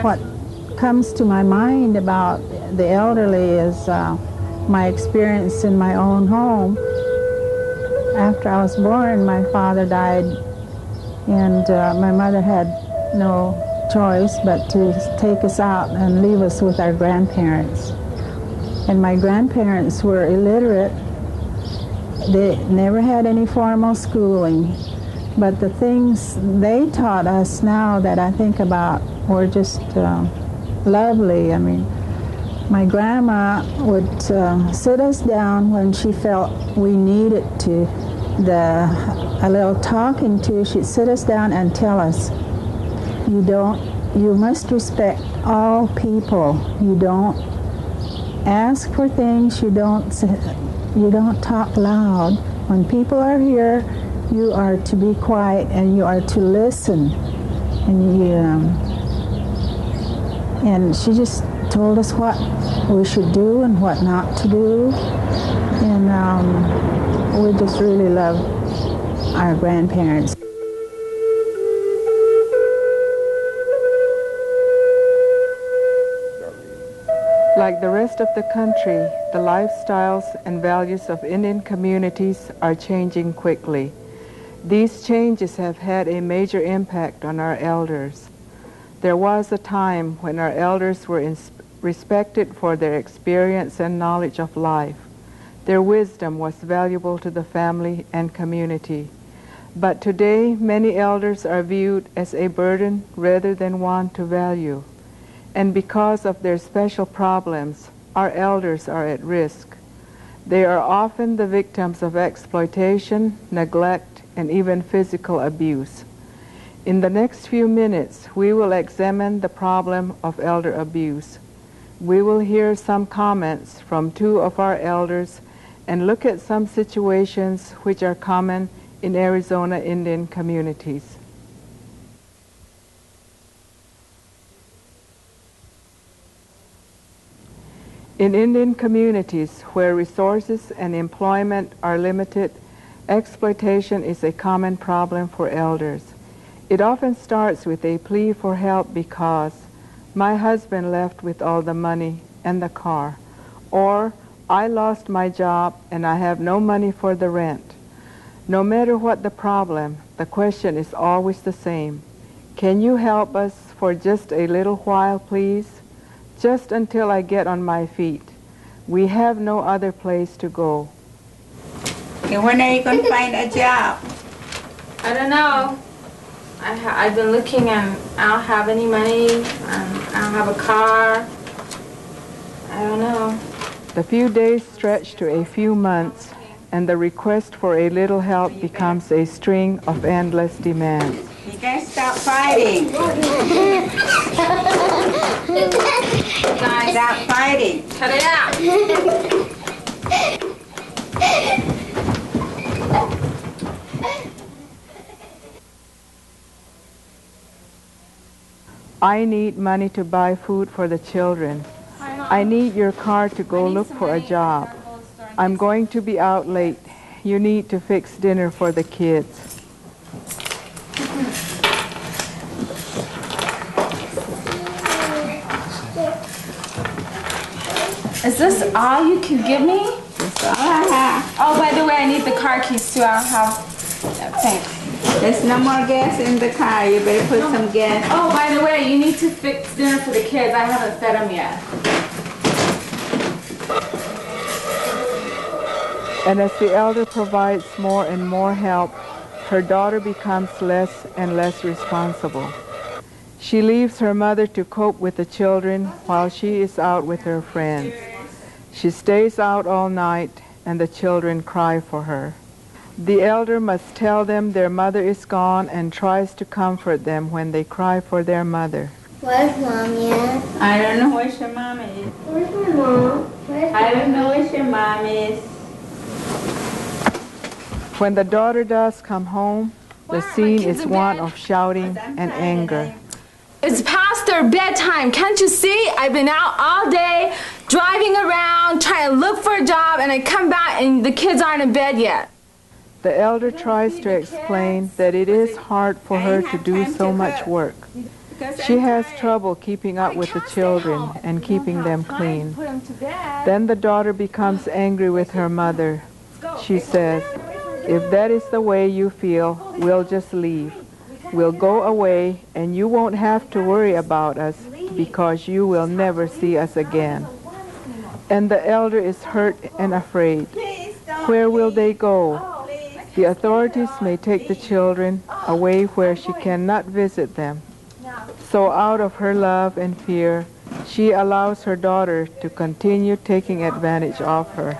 What comes to my mind about the elderly is my experience in my own home. After I was born, my father died, and my mother had no choice but to take us out and leave us with our grandparents. And my grandparents were illiterate. They never had any formal schooling. But the things they taught us now that I think about were just lovely. I mean, my grandma would sit us down when she felt we needed to, a little talking to. She'd sit us down and tell us, you must respect all people. You don't ask for things. You don't talk loud. When people are here, you are to be quiet and you are to listen. And she just told us what we should do and what not to do. And we just really love our grandparents. Like the rest of the country, the lifestyles and values of Indian communities are changing quickly. These changes have had a major impact on our elders. There was a time when our elders were respected for their experience and knowledge of life. Their wisdom was valuable to the family and community. But today, many elders are viewed as a burden rather than one to value. And because of their special problems, our elders are at risk. They are often the victims of exploitation, neglect, and even physical abuse. In the next few minutes, we will examine the problem of elder abuse. We will hear some comments from two of our elders and look at some situations which are common in Arizona Indian communities. In Indian communities where resources and employment are limited, exploitation is a common problem for elders. It often starts with a plea for help because my husband left with all the money and the car, or I lost my job and I have no money for the rent. No matter what the problem, the question is always the same. Can you help us for just a little while, please? Just until I get on my feet. We have no other place to go. And when are you going to find a job? I don't know. I've been looking and I don't have any money. I don't have a car. I don't know. The few days stretch to a few months, and the request for a little help becomes a string of endless demands. You guys stop fighting. Guys, Stop fighting. cut it out. I need money to buy food for the children. I need your car to go look for a job. I'm going to be out late. You need to fix dinner for the kids. Is this all you can give me? Oh, by the way, I need the car keys too. I don't have. Thanks. There's no more gas in the car. You better put some gas. Oh, by the way, you need to fix dinner for the kids. I haven't fed them yet. And as the elder provides more and more help, her daughter becomes less and less responsible. She leaves her mother to cope with the children while she is out with her friends. She stays out all night, and the children cry for her. The elder must tell them their mother is gone and tries to comfort them when they cry for their mother. Where's Mommy at? I don't know where your mom is. Where's my mom? I don't know where your mom is. When the daughter does come home, the scene is one of shouting and anger. It's past their bedtime. Can't you see? I've been out all day, driving around, trying to look for a job, and I come back and the kids aren't in bed yet. The elder tries to explain that it is hard for her to do so much work. She has trouble keeping up with the children and keeping them clean. Then the daughter becomes angry with her mother. She says, "If that is the way you feel, we'll just leave. We'll go away and you won't have to worry about us because you will never see us again." And the elder is hurt and afraid. Where will they go? The authorities may take the children away where she cannot visit them. So out of her love and fear, she allows her daughter to continue taking advantage of her.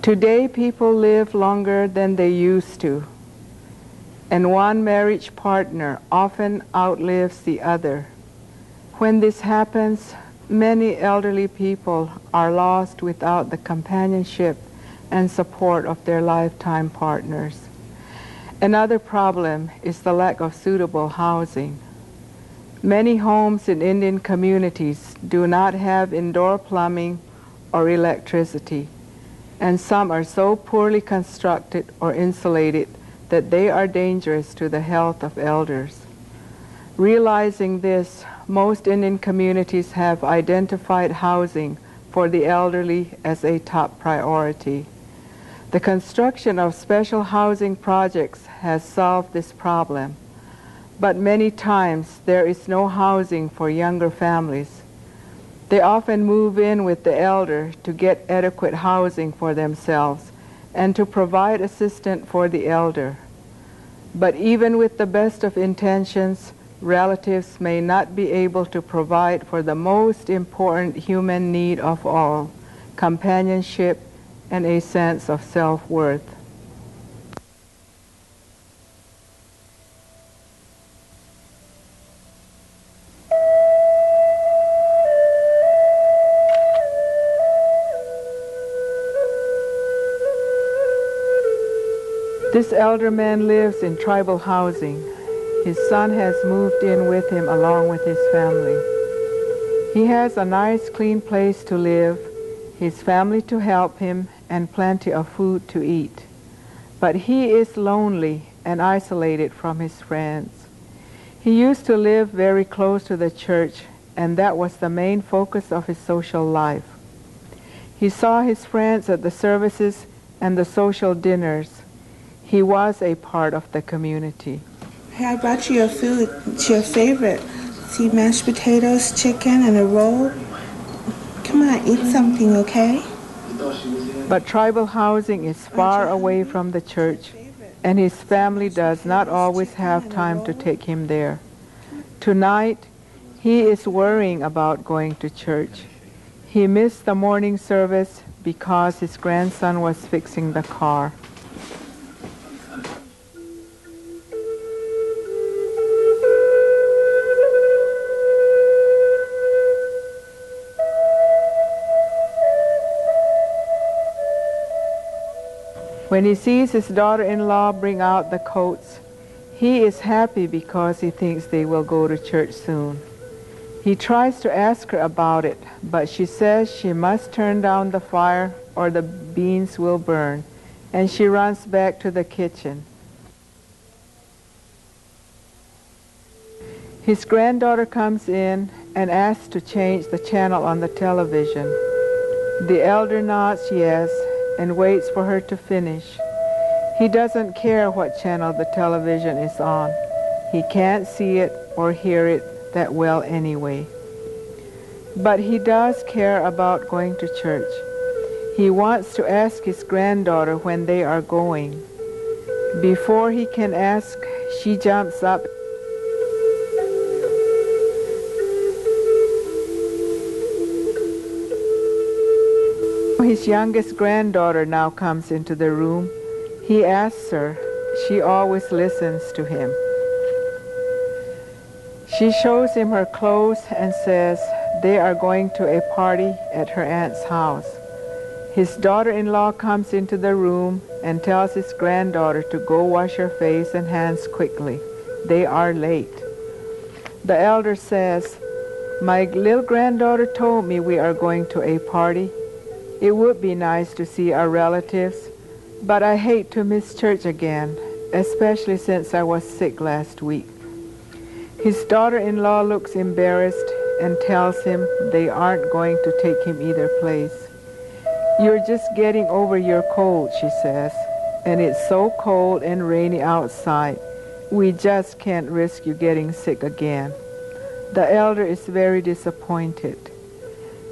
Today, people live longer than they used to, and one marriage partner often outlives the other. When this happens, many elderly people are lost without the companionship and support of their lifetime partners. Another problem is the lack of suitable housing. Many homes in Indian communities do not have indoor plumbing or electricity, and some are so poorly constructed or insulated that they are dangerous to the health of elders. Realizing this, most Indian communities have identified housing for the elderly as a top priority. The construction of special housing projects has solved this problem, but many times there is no housing for younger families. They often move in with the elder to get adequate housing for themselves and to provide assistance for the elder. But even with the best of intentions, relatives may not be able to provide for the most important human need of all, companionship and a sense of self-worth. This elder man lives in tribal housing. His son has moved in with him along with his family. He has a nice, clean place to live, his family to help him, and plenty of food to eat. But he is lonely and isolated from his friends. He used to live very close to the church, and that was the main focus of his social life. He saw his friends at the services and the social dinners. He was a part of the community. Hey, I brought you your food. It's your favorite. See, mashed potatoes, chicken, and a roll. Come on, eat something, okay? But tribal housing is far away from the church, and his family does not always have time to take him there. Tonight, he is worrying about going to church. He missed the morning service because his grandson was fixing the car. When he sees his daughter-in-law bring out the coats, he is happy because he thinks they will go to church soon. He tries to ask her about it, but she says she must turn down the fire or the beans will burn, and she runs back to the kitchen. His granddaughter comes in and asks to change the channel on the television. The elder nods yes and waits for her to finish. He doesn't care what channel the television is on. He can't see it or hear it that well anyway. But he does care about going to church. He wants to ask his granddaughter when they are going. Before he can ask, she jumps up. His youngest granddaughter now comes into the room. He asks her. She always listens to him. She shows him her clothes and says, they are going to a party at her aunt's house. His daughter-in-law comes into the room and tells his granddaughter to go wash her face and hands quickly. They are late. The elder says, "My little granddaughter told me we are going to a party. It would be nice to see our relatives, but I hate to miss church again, especially since I was sick last week." His daughter-in-law looks embarrassed and tells him they aren't going to take him either place. "You're just getting over your cold," she says, "and it's so cold and rainy outside. We just can't risk you getting sick again." The elder is very disappointed.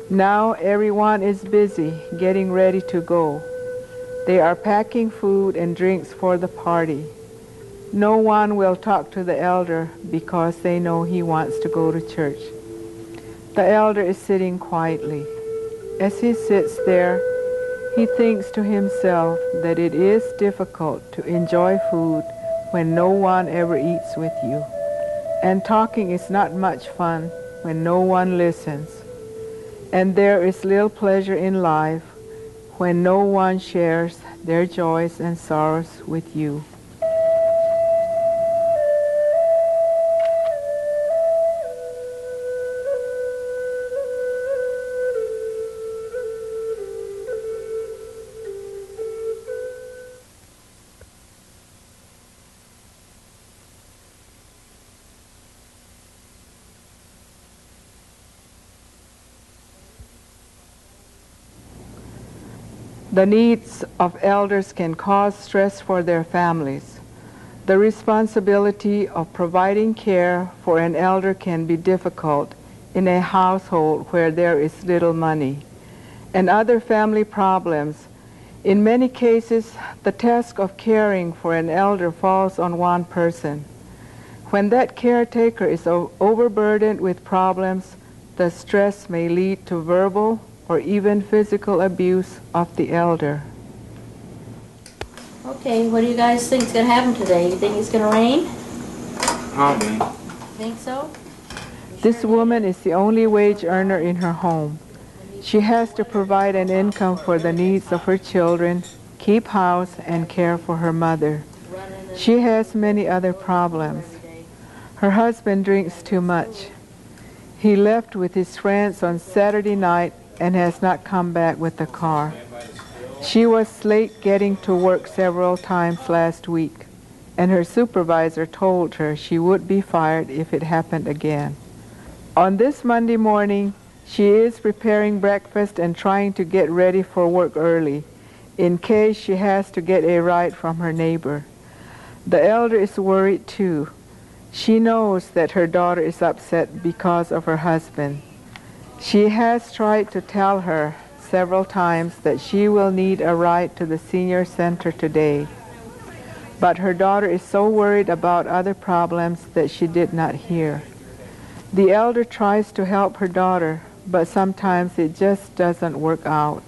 Now everyone is busy getting ready to go. They are packing food and drinks for the party. No one will talk to the elder because they know he wants to go to church. The elder is sitting quietly. As he sits there, he thinks to himself that it is difficult to enjoy food when no one ever eats with you. And talking is not much fun when no one listens. And there is little pleasure in life when no one shares their joys and sorrows with you. The needs of elders can cause stress for their families. The responsibility of providing care for an elder can be difficult in a household where there is little money. And other family problems. In many cases, the task of caring for an elder falls on one person. When that caretaker is overburdened with problems, the stress may lead to verbal or even physical abuse of the elder. Okay, what do you guys think is going to happen today? You think it's going to rain? Probably. Think so? This woman is the only wage earner in her home. She has to provide an income for the needs of her children, keep house, and care for her mother. She has many other problems. Her husband drinks too much. He left with his friends on Saturday night and has not come back with the car. She was late getting to work several times last week, and her supervisor told her she would be fired if it happened again. On this Monday morning, she is preparing breakfast and trying to get ready for work early, in case she has to get a ride from her neighbor. The elder is worried too. She knows that her daughter is upset because of her husband. She has tried to tell her several times that she will need a ride to the senior center today. But her daughter is so worried about other problems that she did not hear. The elder tries to help her daughter, but sometimes it just doesn't work out.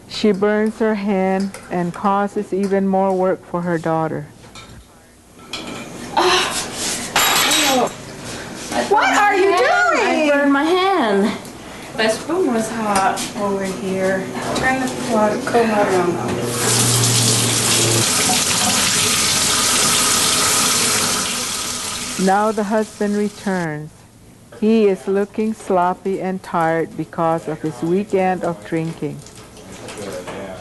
She burns her hand and causes even more work for her daughter. What are you doing? I burned my hand. The spoon was hot over here. Turn the cold water on. Now the husband returns. He is looking sloppy and tired because of his weekend of drinking.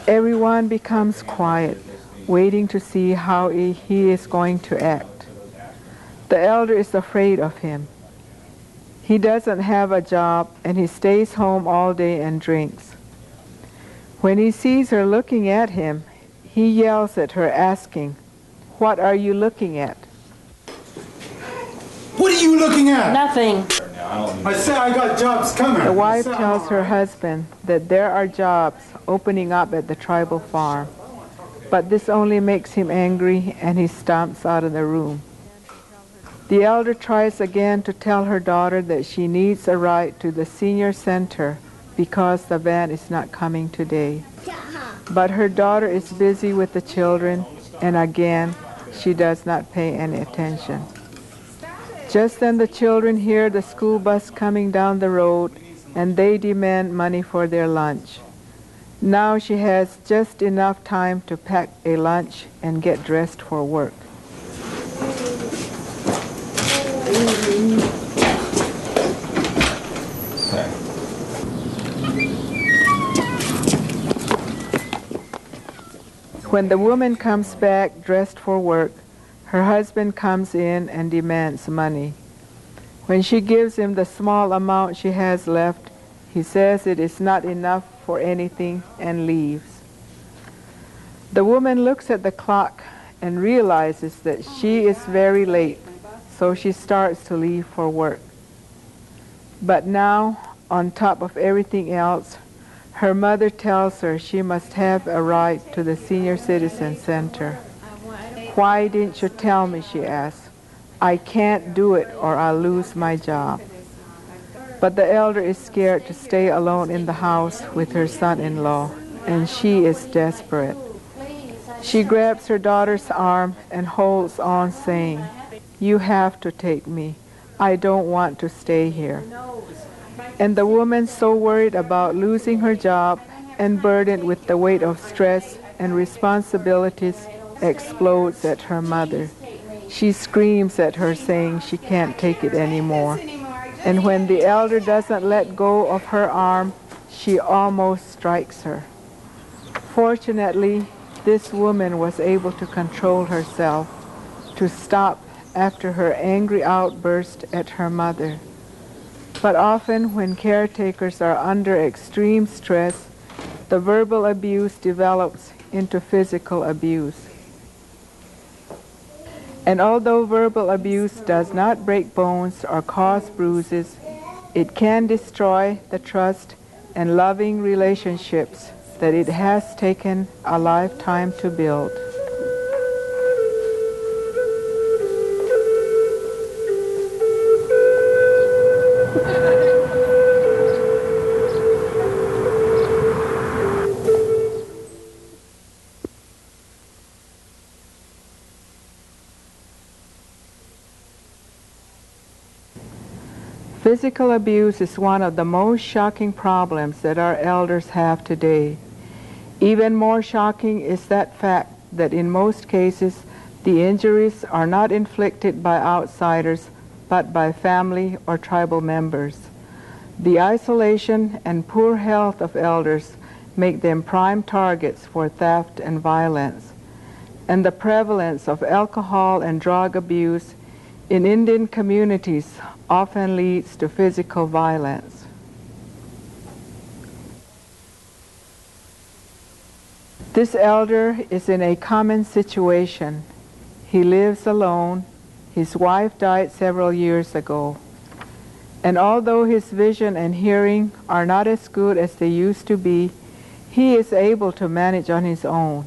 Everyone becomes quiet, waiting to see how he is going to act. The elder is afraid of him. He doesn't have a job and he stays home all day and drinks. When he sees her looking at him, he yells at her asking, "What are you looking at?" What are you looking at? Nothing. I said I got jobs coming. The wife tells her husband that there are jobs opening up at the tribal farm, but this only makes him angry and he stomps out of the room. The elder tries again to tell her daughter that she needs a ride to the senior center because the van is not coming today. But her daughter is busy with the children, and again, she does not pay any attention. Just then the children hear the school bus coming down the road, and they demand money for their lunch. Now she has just enough time to pack a lunch and get dressed for work. When the woman comes back dressed for work, her husband comes in and demands money. When she gives him the small amount she has left, he says it is not enough for anything and leaves. The woman looks at the clock and realizes that she is very late, so she starts to leave for work. But now, on top of everything else, her mother tells her she must have a ride to the Senior Citizen Center. "Why didn't you tell me?" she asks. "I can't do it or I'll lose my job." But the elder is scared to stay alone in the house with her son-in-law, and she is desperate. She grabs her daughter's arm and holds on, saying, "You have to take me. I don't want to stay here." And the woman, so worried about losing her job and burdened with the weight of stress and responsibilities, explodes at her mother. She screams at her, saying she can't take it anymore. And when the elder doesn't let go of her arm, she almost strikes her. Fortunately, this woman was able to control herself, to stop after her angry outburst at her mother. But often when caretakers are under extreme stress, the verbal abuse develops into physical abuse. And although verbal abuse does not break bones or cause bruises, it can destroy the trust and loving relationships that it has taken a lifetime to build. Physical abuse is one of the most shocking problems that our elders have today. Even more shocking is that fact that in most cases the injuries are not inflicted by outsiders but by family or tribal members. The isolation and poor health of elders make them prime targets for theft and violence. And the prevalence of alcohol and drug abuse in Indian communities often leads to physical violence. This elder is in a common situation. He lives alone. His wife died several years ago. And although his vision and hearing are not as good as they used to be, he is able to manage on his own.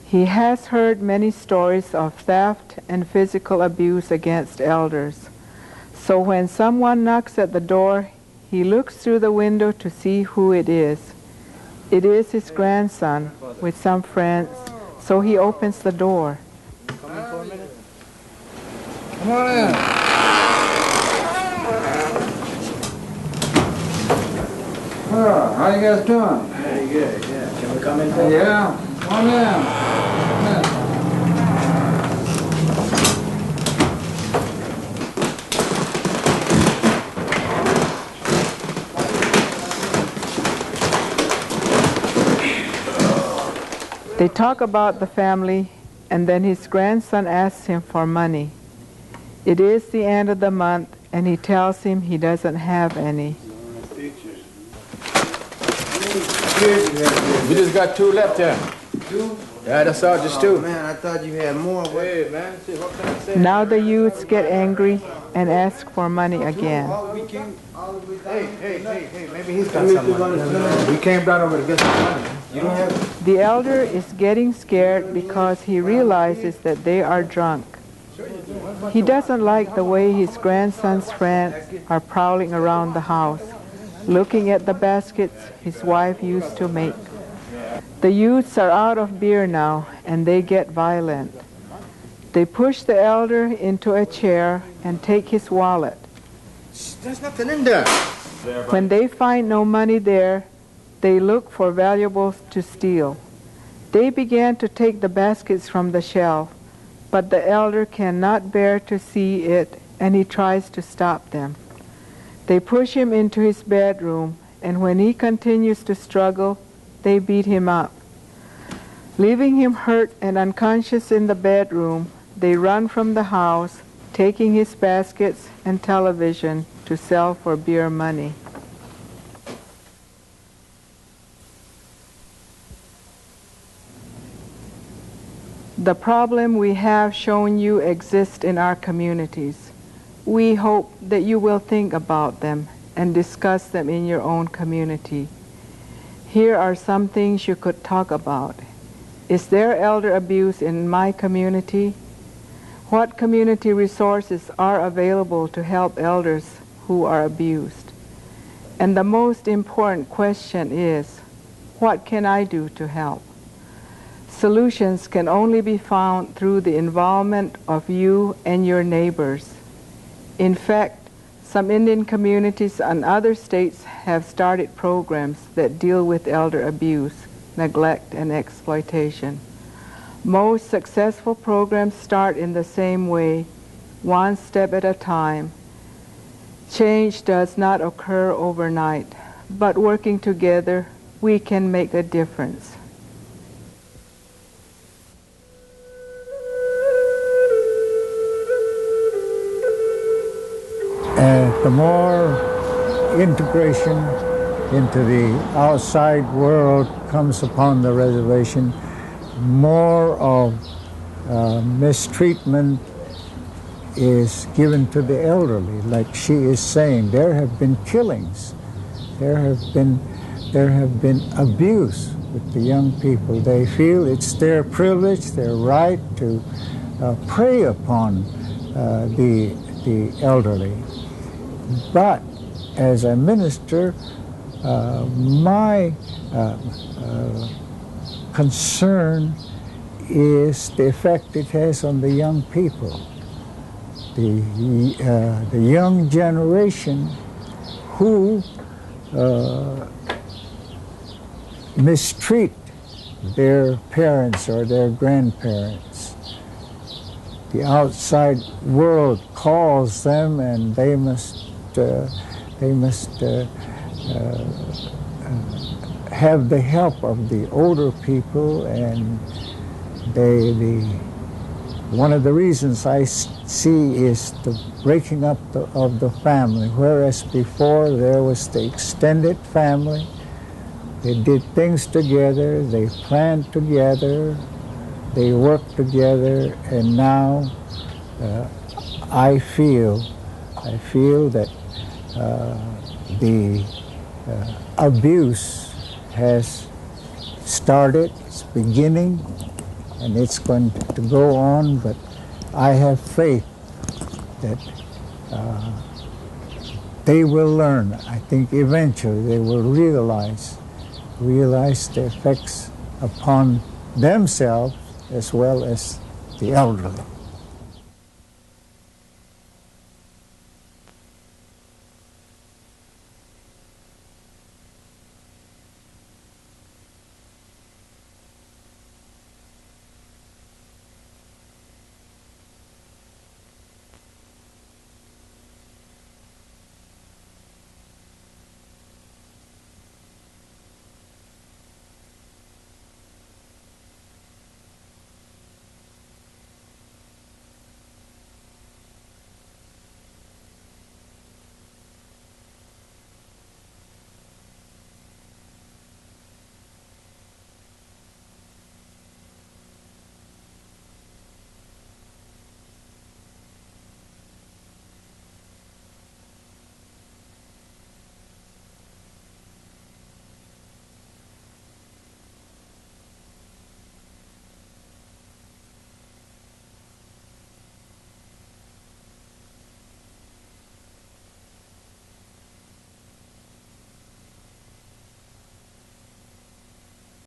He has heard many stories of theft and physical abuse against elders. So when someone knocks at the door, he looks through the window to see who it is. It is his grandson with some friends, so he opens the door. Come on in. Oh, how you guys doing? Very good, yeah. Can we come in? Yeah, come on in. They talk about the family, and then his grandson asks him for money. It is the end of the month, and he tells him he doesn't have any. We just got 2 left here. 2? Yeah, that's all, just 2. Oh, man, I thought you had more. Hey, man, what can I say? Now the youths get angry and ask for money again. Hey, maybe he's got some money. We came down over to get some money. You don't have... The elder is getting scared because he realizes that they are drunk. He doesn't like the way his grandson's friends are prowling around the house, looking at the baskets his wife used to make. The youths are out of beer now, and they get violent. They push the elder into a chair and take his wallet. There's nothing in there. When they find no money there, they look for valuables to steal. They began to take the baskets from the shelf, but the elder cannot bear to see it, and he tries to stop them. They push him into his bedroom, and when he continues to struggle, they beat him up. Leaving him hurt and unconscious in the bedroom, they run from the house, taking his baskets and television to sell for beer money. The problem we have shown you exists in our communities. We hope that you will think about them and discuss them in your own community. Here are some things you could talk about. Is there elder abuse in my community? What community resources are available to help elders who are abused? And the most important question is, what can I do to help? Solutions can only be found through the involvement of you and your neighbors. In fact, some Indian communities and other states have started programs that deal with elder abuse, neglect, and exploitation. Most successful programs start in the same way, one step at a time. Change does not occur overnight, but working together, we can make a difference. The more integration into the outside world comes upon the reservation, more of mistreatment is given to the elderly. Like she is saying, there have been killings, there have been abuse with the young people. They feel it's their privilege, their right to prey upon the elderly. But as a minister, my concern is the effect it has on the young people, the young generation who mistreat their parents or their grandparents. The outside world calls them, and they must have the help of the older people, and one of the reasons I see is the breaking up of the family, whereas before there was the extended family. They did things together, they planned together, they worked together, and now I feel that the abuse has started, it's beginning, and it's going to go on, but I have faith that they will learn. I think eventually they will realize the effects upon themselves as well as the elderly.